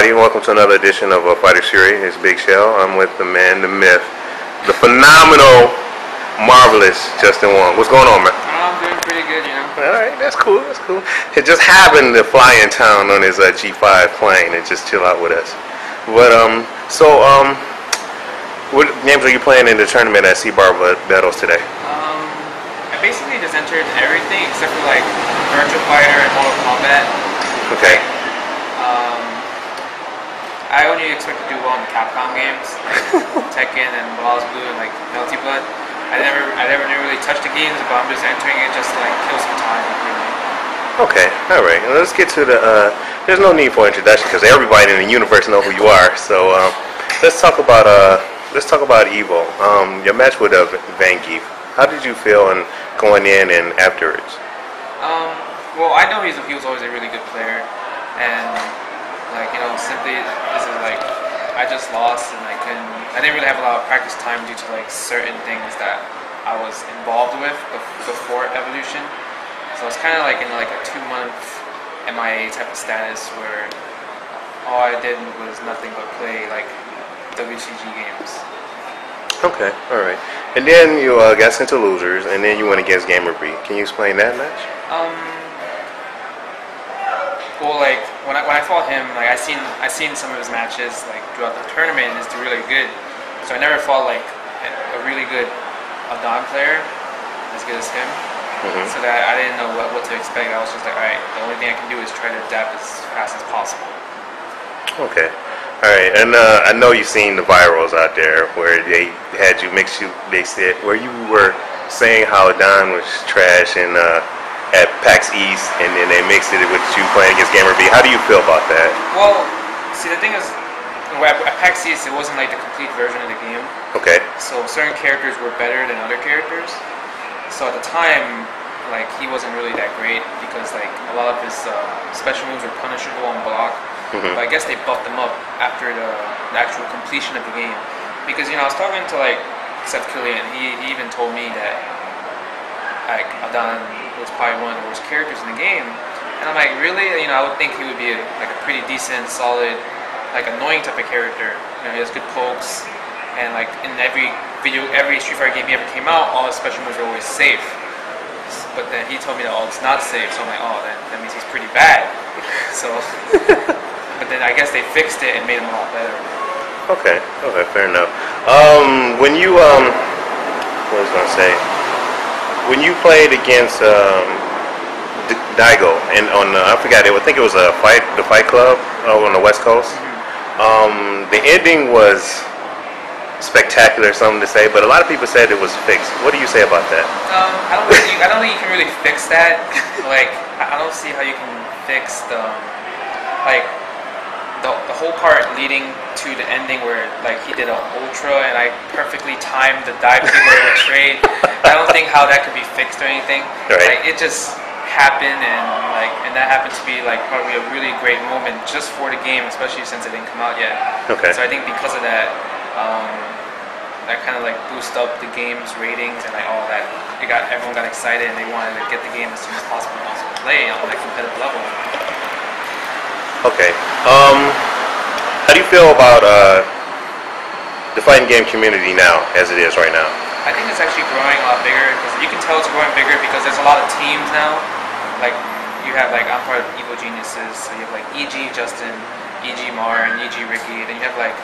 everybody. Welcome to another edition of Fighters Fury. It's Big Shell. I'm with the man, the myth, the phenomenal, marvelous Justin Wong. What's going on, man? I'm doing pretty good, you know. All right, that's cool. That's cool. It just happened to fly in town on his G5 plane and just chill out with us. But what games are you playing in the tournament at C-Bar Battles today? I basically just entered everything except for like Virtual Fighter and Mortal Kombat. Okay. I only expect to do well in the Capcom games, like Tekken and Balls Blue and like Melty Blood. I never really touched the games, but I'm just entering it just to like kill some time. Really. Okay, all right. Let's get to the. There's no need for introduction because everybody in the universe know who you are. So let's talk about Evo. Your match with Van Geef. How did you feel in going in and afterwards? Well, I know he was always a really good player, and like, you know, simply this is like I just lost and I didn't really have a lot of practice time due to like certain things that I was involved with before Evolution. So it's kind of like in like a 2-month MIA type of status where all I did was nothing but play like WCG games. Okay, all right. And then you got sent to losers, and then you went against Gamer B. Can you explain that match? Well, like when I fought him, like I seen some of his matches like throughout the tournament, and it's really good. So I never fought like a really good Adon player as good as him. So that I didn't know what to expect. I was just like, all right, the only thing I can do is try to adapt as fast as possible. Okay. All right, and I know you've seen the virals out there where they had you they said where you were saying how Adon was trash and at PAX East, and then they mixed it with you playing against Gamer B. How do you feel about that? Well, see, the thing is, at PAX East, it wasn't like the complete version of the game. Okay. So certain characters were better than other characters. So at the time, like, he wasn't really that great because like a lot of his special moves were punishable on block. But I guess they buffed them up after the actual completion of the game. Because, you know, I was talking to like Seth Killian, he even told me that like Adon was probably one of the worst characters in the game, and I'm like, really? You know, I would think he would be like a pretty decent, solid, like annoying type of character. You know, he has good pokes, and like in every Street Fighter game he ever came out, all his special moves are always safe. But then he told me that all it's not safe, so I'm like, oh, that means he's pretty bad. So, but then I guess they fixed it and made him a lot better. Okay, fair enough. When you what was I gonna say? When you played against Daigo and on I forgot it. I think it was the Fight Club on the West Coast. The ending was spectacular, something to say, but a lot of people said it was fixed. What do you say about that? I don't think you can really fix that. Like, I don't see how you can fix the whole part leading to the ending where like he did an ultra and I perfectly timed the dive kick or the trade. I don't think how that could be fixed or anything. Right. Like, it just happened, and that happened to be like probably a really great moment just for the game, especially since it didn't come out yet. Okay. So I think because of that, that kind of like boosted up the game's ratings and like all that. Everyone got excited and they wanted to get the game as soon as possible and also play on that competitive level. Okay. How do you feel about the fighting game community now, as it is right now? I think it's actually growing a lot bigger because you can tell it's growing bigger because there's a lot of teams now. Like you have like I'm part of Evo Geniuses, so you have like EG Justin, EG Mar, and EG Ricky. Then you have like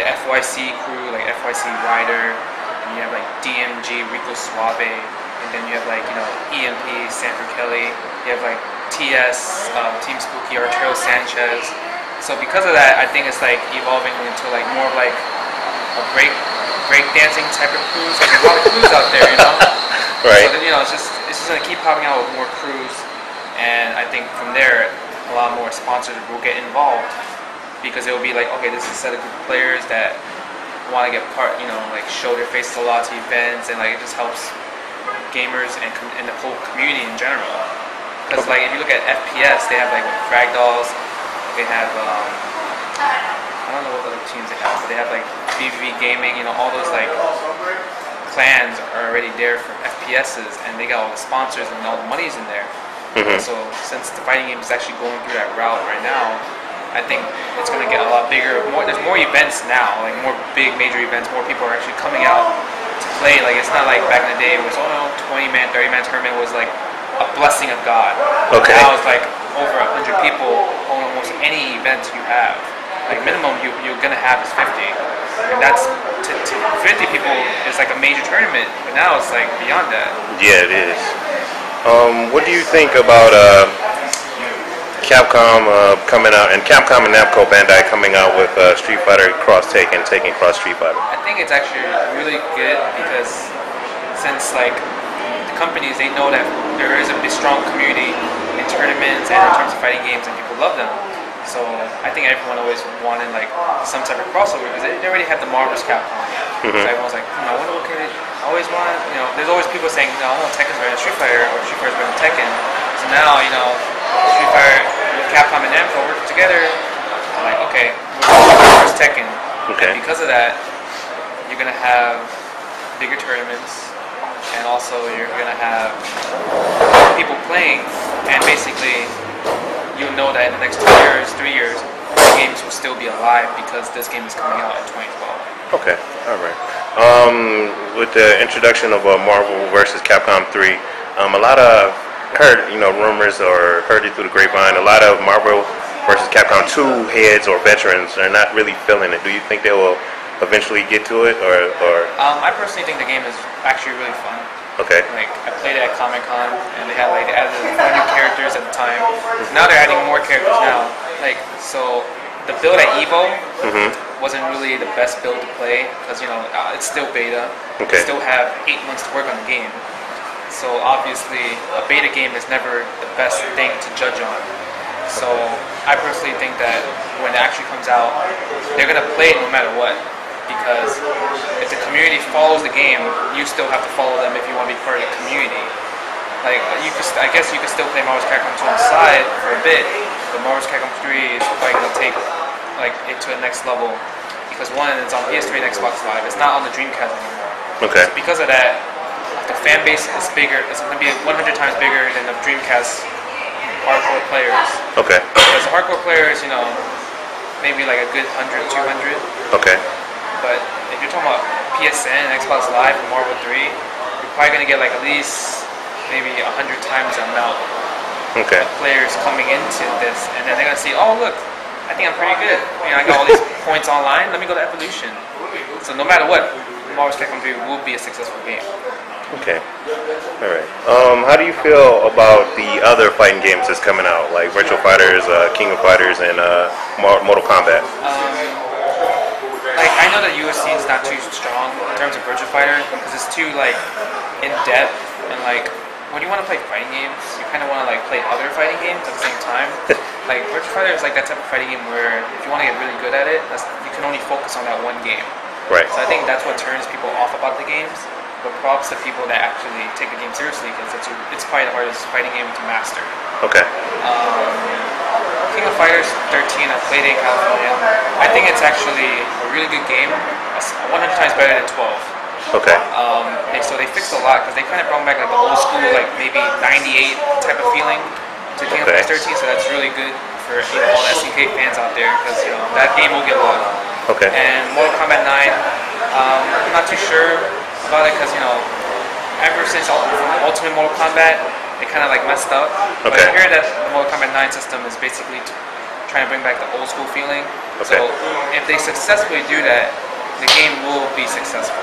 the FYC crew, like FYC Ryder, and you have like DMG Rico Suave, and then you have like, you know, EMP Sanford Kelly. You have like TS Team Spooky Arturo Sanchez. So because of that, I think it's like evolving into like more of like a break dancing type of crews. Like there's a lot of crews out there, you know. Right. So then, you know, it's just gonna keep popping out with more crews, and I think from there a lot more sponsors will get involved because it will be like, okay, this is a set of group of players that want to get part, you know, like show their faces a lot to events, and like it just helps gamers and the whole community in general. Because like if you look at FPS, they have like Frag Dolls. They have, I don't know what other teams they have, but they have like BVB Gaming, you know, all those like clans are already there for FPSs, and they got all the sponsors and all the money's in there. So since the fighting game is actually going through that route right now, I think it's going to get a lot bigger. There's more events now, like more big major events. More people are actually coming out to play. Like it's not like back in the day where 20-man, 30-man tournament was like a blessing of God. Okay. Now it's like over 100 people on almost any event you have. Like minimum you're gonna have is 50, and that's to 50 people is like a major tournament. But now it's like beyond that. Yeah, it is. What do you think about Capcom coming out, and Capcom and Namco Bandai coming out with Street Fighter Cross Tekken, taking Cross Street Fighter? I think it's actually really good because since like the companies, they know that there is a big strong community in tournaments and in terms of fighting games, and people love them. So I think everyone always wanted like some type of crossover because they already had the Marvel's Capcom. So everyone's like, I wonder what could I always want. There's always people saying, no, I want Tekken's better than Street Fighter, or Street Fighter's better than Tekken. So now, Street Fighter with Capcom and Namco working together, I'm like, okay, where's Tekken? Okay. And because of that, you're gonna have bigger tournaments, and also you're gonna have people playing, and basically you'll know that in the next 2 years, 3 years, the games will still be alive because this game is coming out in 2012. Okay, all right. With the introduction of Marvel versus Capcom 3, a lot of heard rumors or heard it through the grapevine. A lot of Marvel versus Capcom 2 heads or veterans are not really feeling it. Do you think they will eventually get to it, or? I personally think the game is actually really fun. Okay. Like I played it at Comic-Con, and they added 4 new characters at the time. Now they're adding more characters now. Like so, the build at Evo wasn't really the best build to play because it's still beta. Okay. You still have 8 months to work on the game. So obviously, a beta game is never the best thing to judge on. So I personally think that when it actually comes out, they're gonna play it no matter what. Because if the community follows the game, you still have to follow them if you want to be part of the community. Like I guess you could still play Marvel's Capcom 2 on the side for a bit, but Marvel's Capcom 3 is probably gonna take like it to the next level because one, it's on PS3 and Xbox Live. It's not on the Dreamcast anymore. Okay. So because of that, the fan base is bigger. It's gonna be 100 times bigger than the Dreamcast hardcore players. Okay. Because the hardcore players, maybe like a good 100, 200. Okay. But if you're talking about PSN and Xbox Live and Marvel 3, you're probably going to get like at least maybe 100 times the amount of players coming into this. And then they're going to see, oh look, I think I'm pretty good. I got all these points online, let me go to Evolution. So no matter what, Marvel's Capcom 3 will be a successful game. Okay. All right. How do you feel about the other fighting games that's coming out, like Virtual Fighters, King of Fighters, and Mortal Kombat? Like I know that UFC is not too strong in terms of Virtual Fighter because it's too like in depth, and like when you want to play fighting games, you kind of want to like play other fighting games at the same time. Like Virtual Fighter is like that type of fighting game where if you want to get really good at it, you can only focus on that one game. Right. So I think that's what turns people off about the games. But props to people that actually take the game seriously because it's probably the hardest fighting game to master. Okay. King of Fighters 13, I played it in California. I think it's actually a really good game. 100 times better than 12. Okay. So they fixed a lot because they kind of brought back like the old school, like maybe 98 type of feeling to King of Fighters 13. So that's really good for all the SNK fans out there because that game will get loved. Okay. And Mortal Kombat 9, I'm not too sure about it because ever since Ultimate Mortal Kombat, it kind of like messed up. But I hear that the Mortal Kombat 9 system is basically trying to bring back the old school feeling. Okay. So if they successfully do that, the game will be successful.